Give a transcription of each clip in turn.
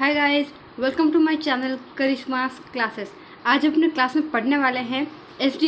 Hi guys, welcome to my channel Karishma's classes. आज हम अपने क्लास में पढ़ने वाले हैं H D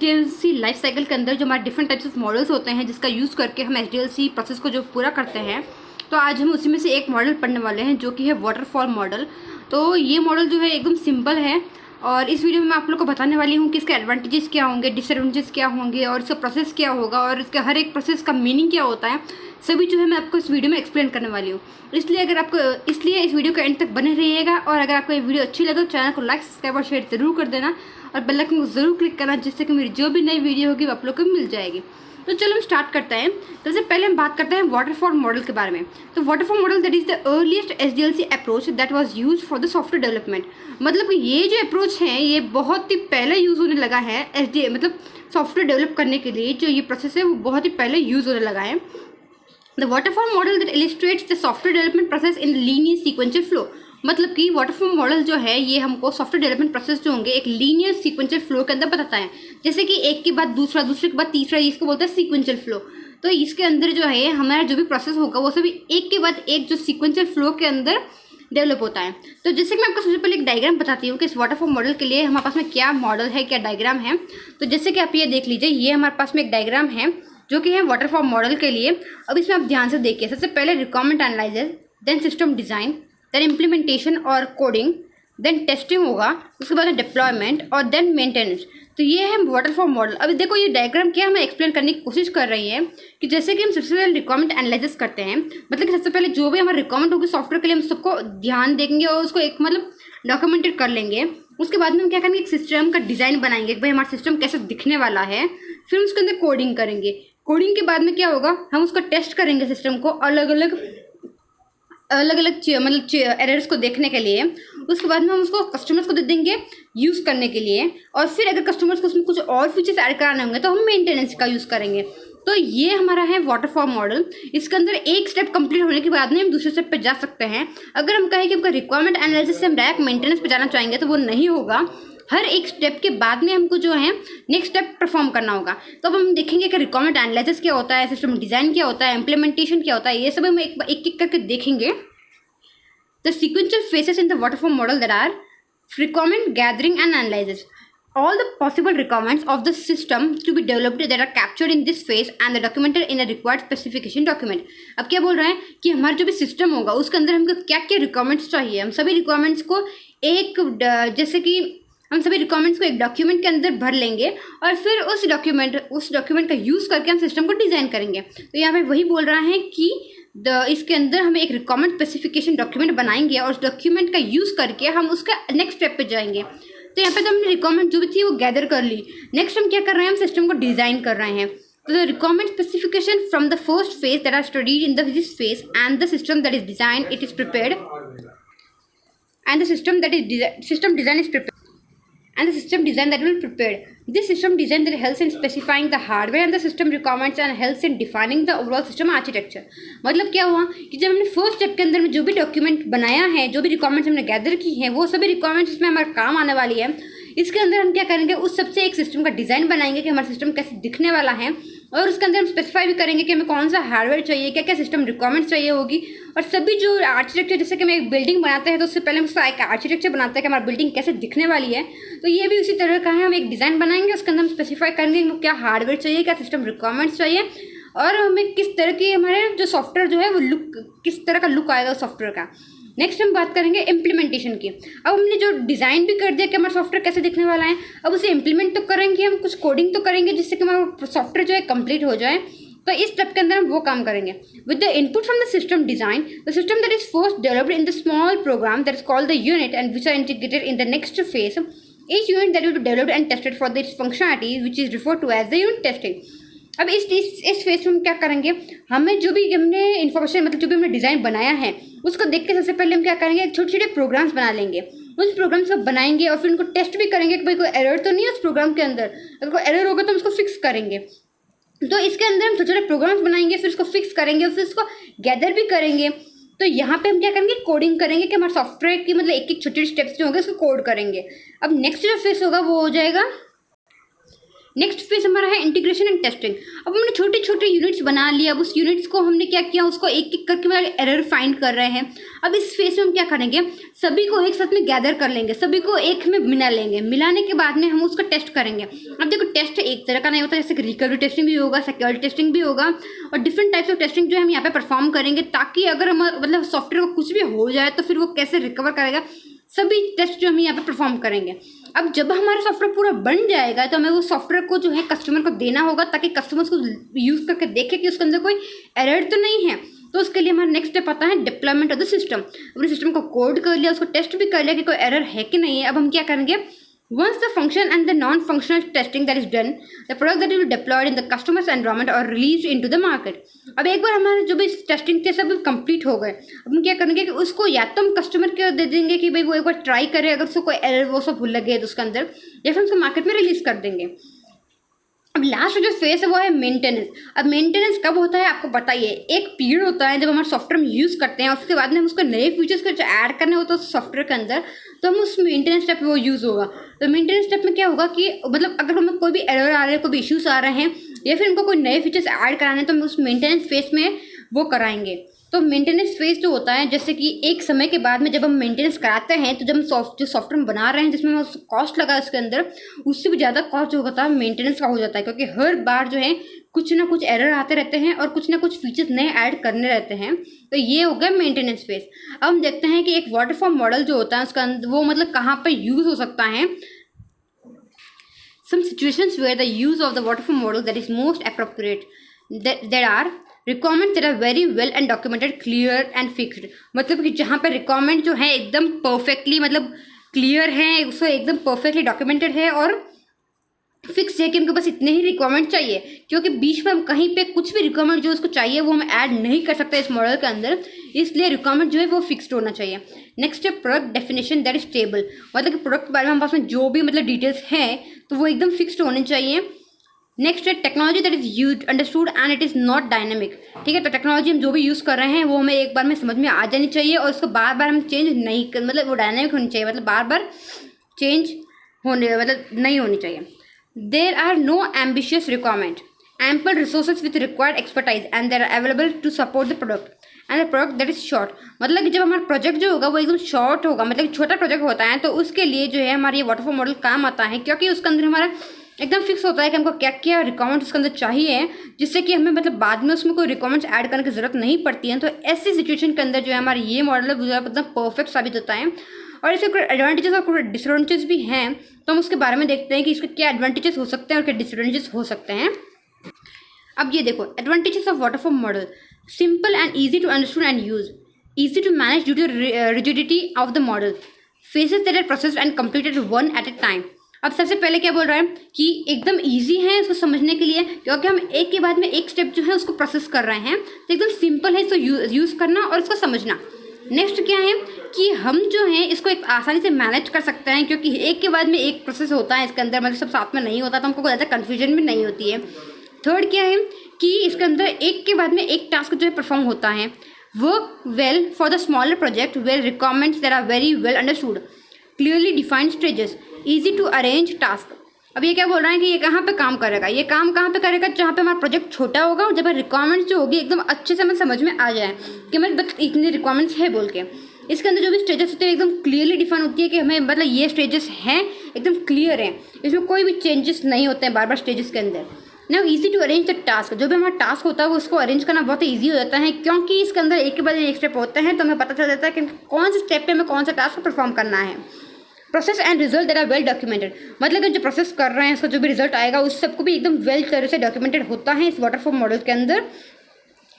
L C life cycle के अंदर जो हमारे डिफरेंट टाइप्स ऑफ मॉडल्स होते हैं, जिसका यूज़ करके हम एच प्रोसेस को जो पूरा करते हैं। तो आज हम उसी में से एक मॉडल पढ़ने वाले हैं जो कि है वाटरफॉल मॉडल। तो ये मॉडल जो है एकदम सिंपल है और इस वीडियो में मैं आप लोग को बताने वाली हूँ कि इसके एडवांटेजेस क्या होंगे, डिसएडवांटेजेस क्या होंगे और इसका प्रोसेस क्या होगा और इसका हर एक प्रोसेस का मीनिंग क्या होता है, सभी जो है मैं आपको इस वीडियो में एक्सप्लेन करने वाली हूँ। इसलिए इस वीडियो के एंड तक बने रहिएगा और अगर आपको ये वीडियो अच्छी लगे तो चैनल को लाइक, सब्सक्राइब और शेयर जरूर कर देना और बेल आइकन को जरूर क्लिक करना, जिससे कि मेरी जो भी नई वीडियो होगी वो आप लोग को मिल जाएगी। तो चलो हम स्टार्ट करते हैं। तो सबसे पहले हम बात करते हैं वाटरफॉल मॉडल के बारे में। तो waterfall model that is the earliest HDLC approach that was used for the software development. मतलब ये जो अप्रोच है ये बहुत ही पहले यूज़ होने लगा है। मतलब सॉफ्टवेयर डेवलप करने के लिए जो ये प्रोसेस है वो बहुत ही पहले यूज़ होने लगा है। The waterfall model that illustrates the software development process in linear sequential flow. मतलब कि वाटरफॉल मॉडल जो है ये हमको सॉफ्टवेयर डेवलपमेंट प्रोसेस जो होंगे एक लीनियर सीक्वेंशियल फ्लो के अंदर बताता है। जैसे कि एक के बाद दूसरा, दूसरे के बाद तीसरा, इसको बोलते हैं सीक्वेंशियल फ्लो। तो इसके अंदर जो है हमारा जो भी प्रोसेस होगा वो सभी एक के बाद एक जो सीक्वेंशियल फ्लो के अंदर डेवलप होता है। तो जैसे कि मैं आपको सबसे पहले एक डायग्राम बताती हूँ कि इस वाटरफॉल मॉडल के लिए हमारे पास में क्या मॉडल है, क्या डायग्राम है। तो जैसे कि आप ये देख लीजिए, ये हमारे पास में एक डायग्राम है जो कि है वाटरफॉल मॉडल के लिए। अब इसमें आप ध्यान से देखिए, सबसे पहले requirement analysis, then system design, then implementation और कोडिंग, देन टेस्टिंग होगा, उसके बाद डिप्लॉयमेंट और देन मेंटेनेंस। तो ये है वाटरफॉल मॉडल। अभी देखो ये डायग्राम क्या हमें एक्सप्लेन करने की कोशिश कर रही है कि जैसे कि हम सबसे पहले रिक्वायरमेंट एनालिसिस करते हैं, मतलब कि सबसे पहले जो भी हमारी रिक्वायरमेंट होगी सॉफ्टवेयर के लिए हम सबको ध्यान देंगे और उसको एक डॉक्यूमेंटेड कर लेंगे। उसके बाद में हम क्या करेंगे, एक सिस्टम का डिज़ाइन बनाएंगे कि भाई हमारा सिस्टम कैसे दिखने वाला है। फिर उसके अंदर कोडिंग करेंगे। कोडिंग के बाद में क्या होगा, हम उसका टेस्ट करेंगे सिस्टम को अलग अलग एरर्स को देखने के लिए। उसके बाद में हम उसको कस्टमर्स को दे देंगे यूज़ करने के लिए। और फिर अगर कस्टमर्स को उसमें कुछ और फीचर्स ऐड कराने होंगे तो हम मेंटेनेंस का यूज़ करेंगे। तो ये हमारा है वाटरफॉल मॉडल। इसके अंदर एक स्टेप कंप्लीट होने के बाद में हम दूसरे स्टेप पे जा सकते हैं। अगर हम कहें कि हमका रिक्वायरमेंट एनालिसिस से हम डायरेक्ट मेंटेनेंस पे जाना चाहेंगे तो वो नहीं होगा। हर एक स्टेप के बाद में हमको जो है नेक्स्ट स्टेप परफॉर्म करना होगा। तो अब हम देखेंगे कि रिक्वायरमेंट एनालिसिस क्या होता है, सिस्टम डिज़ाइन क्या होता है, इम्प्लीमेंटेशन क्या होता है, ये सब हम एक एक करके देखेंगे। The sequential phases in the waterfall model that are requirement gathering and analysis. All the possible requirements of the system to be developed that are captured in this phase and documented in a required specification document. अब क्या बोल रहे हैं कि हमारा जो भी system होगा उसके अंदर हमको क्या क्या रिक्वायरमेंट्स चाहिए, हम सभी रिक्वायरमेंट्स को जैसे कि हम सभी रिक्वायरमेंट्स को एक डॉक्यूमेंट के अंदर भर लेंगे और फिर उस डॉक्यूमेंट का यूज़ करके हम सिस्टम को डिज़ाइन करेंगे। तो यहाँ पे वही बोल रहा है कि इसके अंदर हम एक रिक्वायरमेंट स्पेसिफिकेशन डॉक्यूमेंट बनाएंगे और उस डॉक्यूमेंट का यूज़ करके हम उसका नेक्स्ट स्टेप पे जाएंगे। तो यहाँ पे तो हमने रिक्वायरमेंट जो भी थी वो गैदर कर ली। नेक्स्ट हम क्या कर रहे हैं, हम सिस्टम को डिज़ाइन कर रहे हैं। तो the requirement specification from the first phase that are studied in this phase and the system that is design it is prepared and the system design that will prepared. This system design that helps in specifying the hardware and the system requirements and helps in defining the overall system architecture. मतलब क्या हुआ कि जब हमने first step के अंदर में जो भी डॉक्यूमेंट बनाया है, जो भी रिक्वायरमेंट्स हमने गैदर की हैं, वो सभी रिक्वायरमेंट्स इसमें हमारे काम आने वाली है। इसके अंदर हम क्या करेंगे, उस सबसे एक सिस्टम का डिज़ाइन बनाएंगे कि हमारा सिस्टम कैसे दिखने वाला है और उसके अंदर हम स्पेसिफाई भी करेंगे कि हमें कौन सा हार्डवेयर चाहिए, क्या क्या सिस्टम रिक्वायरमेंट्स चाहिए होगी। और सभी जो आर्किटेक्चर, जैसे कि हम एक बिल्डिंग बनाते हैं तो उससे पहले हम उसका एक आर्किटेक्चर बनाते हैं कि हमारी बिल्डिंग कैसे दिखने वाली है। तो ये भी उसी तरह का है, हम एक डिज़ाइन बनाएंगे, उसके अंदर हम स्पेसिफाई करेंगे क्या हार्डवेयर चाहिए, क्या सिस्टम रिक्वायरमेंट्स चाहिए और हमें किस तरह की हमारे जो सॉफ्टवेयर जो है वो किस तरह का लुक आएगा उस सॉफ्टवेयर का। नेक्स्ट हम बात करेंगे इम्प्लीमेंटेशन की। अब हमने जो डिज़ाइन भी कर दिया कि हमारा सॉफ्टवेयर कैसे दिखने वाला है, अब उसे इम्प्लीमेंट तो करेंगे, हम कुछ कोडिंग तो करेंगे जिससे कि हमारा सॉफ्टवेयर जो है कंप्लीट हो जाए। तो इस स्टेप के अंदर हम वो काम करेंगे। With the input from the system design, the system that is first developed in the small program that is called the unit and which are integrated in the next phase. Each unit that will be developed and tested for its functionality which is referred to as the unit testing. अब इस phase में हम क्या करेंगे, हमें जो भी हमने इन्फॉर्मेशन, मतलब जो भी हमने डिज़ाइन बनाया है उसको देख के सबसे पहले हम क्या करेंगे, छोटे छोटे प्रोग्राम्स बना लेंगे। उस प्रोग्राम्स को बनाएंगे और फिर उनको टेस्ट भी करेंगे कि भाई कोई एरर तो नहीं है उस प्रोग्राम के अंदर। अगर कोई एरर होगा तो हम उसको फिक्स करेंगे। तो इसके अंदर हम छोटे छोटे प्रोग्राम्स बनाएंगे, फिर उसको फिक्स करेंगे, फिर उसको गैदर भी करेंगे। तो यहाँ पे हम क्या करेंगे, कोडिंग करेंगे कि हमारे सॉफ्टवेयर की मतलब एक एक छोटे स्टेप्स जो होंगे उसको कोड करेंगे। अब नेक्स्ट जो फेस होगा वो हो जाएगा नेक्स्ट फेज हमारा है इंटीग्रेशन एंड टेस्टिंग। अब हमने छोटे छोटे यूनिट्स बना लिए, अब उस यूनिट्स को हमने क्या किया, उसको एक एक करके मतलब एरर फाइंड कर रहे हैं। अब इस फेज में हम क्या करेंगे, सभी को एक साथ में गैदर कर लेंगे, सभी को एक में मिला लेंगे, मिलाने के बाद में हम उसका टेस्ट करेंगे। अब देखो टेस्ट एक तरह का नहीं होता, जैसे रिकवरी टेस्टिंग भी होगा, सिक्योरिटी टेस्टिंग भी होगा, और डिफरेंट टाइप्स ऑफ टेस्टिंग जो हम यहाँ पे परफॉर्म करेंगे, ताकि अगर हम मतलब सॉफ्टवेयर को कुछ भी हो जाए तो फिर वो कैसे रिकवर करेगा, सभी टेस्ट जो हम यहाँ पे परफॉर्म करेंगे। अब जब हमारा सॉफ्टवेयर पूरा बन जाएगा तो हमें वो सॉफ्टवेयर को जो है कस्टमर को देना होगा, ताकि कस्टमर्स को यूज़ करके देखे कि उसके अंदर कोई एरर तो नहीं है। तो उसके लिए हमारा नेक्स्ट स्टेप आता है डिप्लॉयमेंट ऑफ द सिस्टम। अपने सिस्टम को कोड कर लिया, उसको टेस्ट भी कर लिया कि कोई एरर है कि नहीं है। अब हम क्या करेंगे, once the function and the non-functional testing that is done, the product that will be deployed in the customer's environment or released into the market। अब एक बार हमारे जो भी टेस्टिंग थे सब कंप्लीट हो गए, अब हम क्या करेंगे कि उसको या तो हम कस्टमर को दे देंगे कि भाई वो एक बार ट्राई करे, अगर उसको कोई एरर वो सब लगे तो उसके अंदर, या फिर उसको मार्केट में रिलीज कर देंगे। अब लास्ट जो फेस है वो है मेंटेनेंस। अब मेंटेनेंस कब होता है आपको बताइए, एक पीरियड होता है जब हमारे सॉफ्टवेयर हम यूज़ करते हैं, उसके बाद में हम उसको नए फीचर्स को जो ऐड करने होते हैं उस सॉफ्टवेयर के अंदर, तो हम उस मेंटेनेंस स्टेप में वो यूज़ होगा। तो मेंटेनेंस स्टेप में क्या होगा कि मतलब अगर हमें कोई भी एरर आ रहे हैं, कोई भी इश्यूज आ रहे हैं, या फिर उनको कोई नए फीचर्स ऐड कराने हैं, तो हम उस मेंटेनेंस फेस में वो कराएंगे। तो मेंटेनेंस फेज जो होता है, जैसे कि एक समय के बाद में जब हम मेंटेनेंस कराते हैं, तो जब हम जो सॉफ्टवेयर हम बना रहे हैं जिसमें कॉस्ट लगा उसके अंदर, उससे भी ज़्यादा कॉस्ट जो होता है मेंटेनेंस का हो जाता है, क्योंकि हर बार जो है कुछ ना कुछ एरर आते रहते हैं और कुछ ना कुछ फीचर्स नए ऐड करने रहते हैं। तो ये हो गया मेंटेनेंस फेज। अब हम देखते हैं कि एक वाटरफॉल मॉडल जो होता है उसका वो मतलब कहाँ पर यूज़ हो सकता है। Some situations where the use of the waterfall model that is most appropriate, there are requirements that are very well and documented, clear and fixed। मतलब कि जहाँ पर रिक्वायरमेंट जो है एकदम परफेक्टली मतलब क्लियर है, उसको एकदम परफेक्टली डॉक्यूमेंटेड है और फिक्स है कि हमको बस इतने ही रिक्वायरमेंट चाहिए, क्योंकि बीच में हम कहीं पे कुछ भी रिक्वायरमेंट जो उसको चाहिए वो हम ऐड नहीं कर सकते इस मॉडल के अंदर, इसलिए रिक्वायरमेंट जो है वो फिक्स्ड होना चाहिए। नेक्स्ट है product definition that is stable. मतलब कि प्रोडक्ट के बारे में हमारे पास में जो भी मतलब डिटेल्स हैं तो वो एकदम फिक्स्ड होने चाहिए। नेक्स्ट है technology that is use understood and it is not dynamic. ठीक है, तो टेक्नोलॉजी हम जो भी यूज़ कर रहे हैं वो हमें एक बार में समझ में आ जानी चाहिए और उसको बार बार हम चेंज नहीं कर, मतलब वो डायनेमिक होनी चाहिए, मतलब बार बार चेंज होने मतलब नहीं होनी चाहिए। There are no ambitious requirement, ample resources with required expertise and they are available to support the product and the product that is short। मतलब कि जब हमारा प्रोजेक्ट जो होगा वो एकदम शॉर्ट होगा, मतलब छोटा प्रोजेक्ट होता है, तो उसके लिए जो है हमारा ये वाटरफॉल मॉडल काम आता है, क्योंकि उसके अंदर हमारा एकदम फिक्स होता है कि हमको क्या क्या रिक्वायरमेंट उसके अंदर चाहिए, जिससे कि हमें मतलब बाद में उसमें कोई रिक्वायरमेंट्स ऐड करने की जरूरत नहीं पड़ती है। तो ऐसी सिचुएशन के अंदर जो है हमारा ये मॉडल एकदम परफेक्ट साबित होता है। और इसके कुछ एडवांटेजेस और कुछ डिसएडवांटेजेस भी हैं, तो हम उसके बारे में देखते हैं कि इसके क्या एडवांटेजेस हो सकते हैं और क्या डिसएडवांटेजेस हो सकते हैं। अब ये देखो advantages of waterfall model, simple and easy to understand and use, easy to manage due to rigidity of the model, phases that are processed and completed one at a time. अब सबसे पहले क्या बोल रहा है कि एकदम ईजी है इसको समझने के लिए, क्योंकि हम एक के बाद में एक स्टेप जो है उसको प्रोसेस कर रहे हैं, तो एकदम सिंपल है इसको यूज़ करना और इसको समझना। नेक्स्ट क्या है कि हम जो है इसको एक आसानी से मैनेज कर सकते हैं, क्योंकि एक के बाद में एक प्रोसेस होता है इसके अंदर, मतलब सब साथ में नहीं होता, तो हमको कोई ज़्यादा कन्फ्यूजन भी नहीं होती है। थर्ड क्या है कि इसके अंदर एक के बाद में एक टास्क जो है परफॉर्म होता है। Work well for the smaller project where requirements that are very well understood, clearly defined stages, easy to arrange task. अब ये क्या बोल रहा है कि ये कहाँ पे काम करेगा, ये काम कहाँ पे करेगा, जहाँ पे हमारा प्रोजेक्ट छोटा होगा और जब रिक्वायरमेंट्स जो होगी एकदम अच्छे से हमें समझ में आ जाए कि मतलब बस इतने रिक्वायरमेंट्स है बोल के। इसके अंदर जो भी स्टेजेस होते हैं एकदम क्लियरली डिफाइन होती है कि हमें मतलब ये स्टेजेस हैं एकदम क्लियर हैं, इसमें कोई भी चेंजेस नहीं होते हैं बार बार स्टेजेस के अंदर। ना easy to arrange the task, जो भी हमारा टास्क होता है वो उसको अरेंज करना बहुत ईजी हो जाता है, क्योंकि इसके अंदर एक के बाद एक स्टेप होते हैं, तो हमें पता चल जाता है कि कौन से स्टेप पे हमें कौन सा टास्क परफॉर्म करना है। Process and result that are well documented, मतलब कि जो प्रोसेस कर रहे हैं उसका जो भी रिजल्ट आएगा उस सबको भी एकदम वेल तरह से डॉक्यूमेंटेड होता है इस वाटरफॉल मॉडल के अंदर।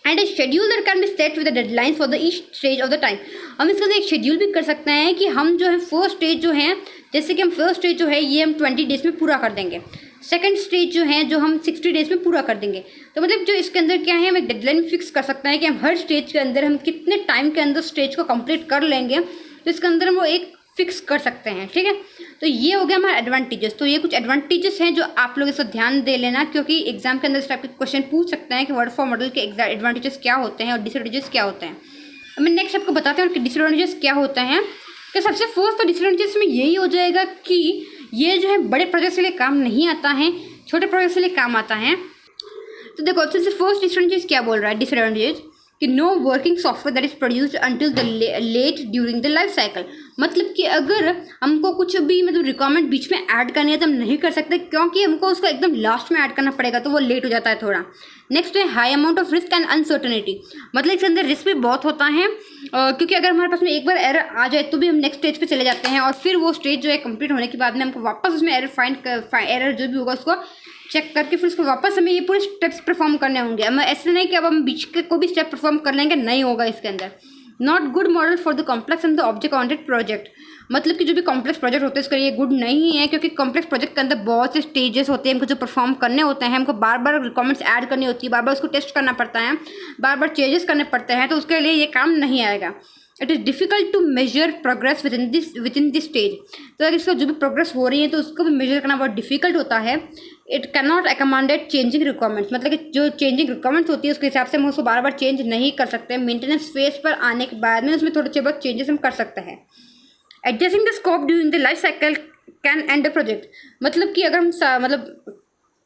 And A schedule that can be set with the deadlines for the each stage of the time. हम इसके अंदर एक शेड्यूल भी कर सकते हैं कि हम जो है फर्स्ट स्टेज जो है, जैसे कि हम फर्स्ट स्टेज जो है ये हम 20 डेज में पूरा कर देंगे, सेकंड स्टेज जो है जो हम 60 डेज में पूरा कर देंगे। तो मतलब जो इसके अंदर क्या है हम एक डेडलाइन फिक्स कर सकते हैं कि हम हर स्टेज के अंदर हम कितने टाइम के अंदर स्टेज को कंप्लीट कर लेंगे, तो इसके अंदर हम वो एक फिक्स कर सकते हैं। ठीक है, तो ये हो गया हमारा एडवांटेजेस। तो ये कुछ एडवांटेजेस हैं जो आप लोग इसको ध्यान दे लेना, क्योंकि एग्जाम के अंदर इस टाइप के क्वेश्चन पूछ सकते हैं कि वाटरफॉल मॉडल के एडवांटेजेस क्या होते हैं और डिसएडवांटेजेस क्या होते हैं। अब मैं नेक्स्ट आपको बताते हैं कि डिसएडवांटेजेस क्या होते हैं। कि सबसे फर्स्ट तो डिसएडवांटेजेस में यही हो जाएगा कि ये जो है बड़े प्रोजेक्ट्स के लिए काम नहीं आता है, छोटे प्रोजेक्ट के लिए काम आता है। तो देखो सबसे फर्स्ट डिसएडवांटेज क्या बोल रहा है, डिसएडवांटेज कि no working software that is produced until the late during the life cycle. मतलब कि अगर हमको कुछ भी मतलब रिक्वायरमेंट बीच में ऐड करनी है तो हम नहीं कर सकते, क्योंकि हमको उसको एकदम लास्ट में ऐड करना पड़ेगा, तो वो लेट हो जाता है थोड़ा। नेक्स्ट है high amount of risk and uncertainty. मतलब इसके अंदर रिस्क भी बहुत होता है, क्योंकि अगर हमारे पास में एक बार एरर आ जाए तो भी हम नेक्स्ट स्टेज पे चले जाते हैं, और फिर वो स्टेज जो है कंप्लीट होने के बाद में हमको वापस उसमें एरर जो भी होगा उसको चेक करके फिर उसको वापस हमें ये पूरे स्टेप्स परफॉर्म करने होंगे। हमें ऐसे नहीं कि अब हम बीच के कोई भी स्टेप परफॉर्म कर लेंगे, नहीं होगा इसके अंदर। Not good model for the complex and the object oriented project. मतलब कि जो भी कॉम्प्लेक्स प्रोजेक्ट होते हैं उसके लिए गुड नहीं है, क्योंकि कॉम्प्लेक्स प्रोजेक्ट के अंदर बहुत से स्टेजेस होते हैं, हमको जो परफॉर्म करने होते हैं, हमको बार बार रिक्वायरमेंट्स ऐड करनी होती है, बार बार उसको टेस्ट करना पड़ता है, बार बार चेंजेस करने पड़ते हैं, तो उसके लिए ये काम नहीं आएगा। It is difficult to measure progress within this stage. तो अगर इसका जो भी प्रोग्रेस हो रही है तो उसको भी मेजर करना बहुत डिफिकल्ट होता है। It can not accommodate changing requirements. मतलब कि जो चेंजिंग रिक्वायरमेंट्स होती है उसके हिसाब से हम उसको बार बार चेंज नहीं कर सकते। मेंटेनेंस फेज पर आने के बाद में उसमें थोड़े से बहुत चेंजेस हम कर सकते हैं। Adjusting the scope during the life cycle can and the project. मतलब कि अगर हम मतलब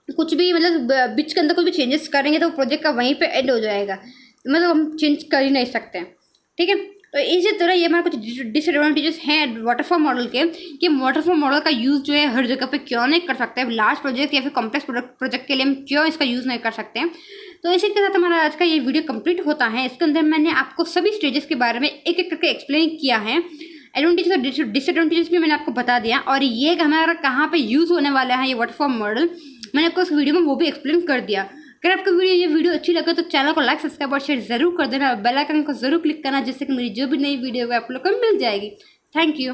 कुछ भी मतलब बीच के अंदर कोई भी चेंजेस करेंगे तो प्रोजेक्ट का वहीं पे एंड हो जाएगा, मतलब हम चेंज कर ही नहीं सकते। ठीक है, तो इसी तरह ये हमारे कुछ डिसएडवांटेजेस हैं वाटरफॉल मॉडल के, कि वाटरफॉल मॉडल का यूज़ जो है हर जगह पे क्यों नहीं कर सकते, लार्ज प्रोजेक्ट या फिर कॉम्प्लेक्स प्रोजेक्ट के लिए हम क्यों इसका यूज़ नहीं कर सकते हैं। तो इसी के साथ हमारा आज का ये वीडियो कंप्लीट होता है। इसके अंदर मैंने आपको सभी स्टेजेस के बारे में एक एक करके एक्सप्लेन किया है। एडवांटेज और डिसएडवांटेजेस भी मैंने आपको बता दिया, और ये हमारा कहाँ पे यूज़ होने वाला है ये वाटरफॉल मॉडल मैंने आपको इस वीडियो में वो भी एक्सप्लेन कर दिया। अगर आपको ये वीडियो अच्छी लगे तो चैनल को लाइक सब्सक्राइब और शेयर जरूर कर देना, बेल आइकन को जरूर क्लिक करना, जिससे कि मेरी जो भी नई वीडियो है आप लोग को मिल जाएगी। Thank you.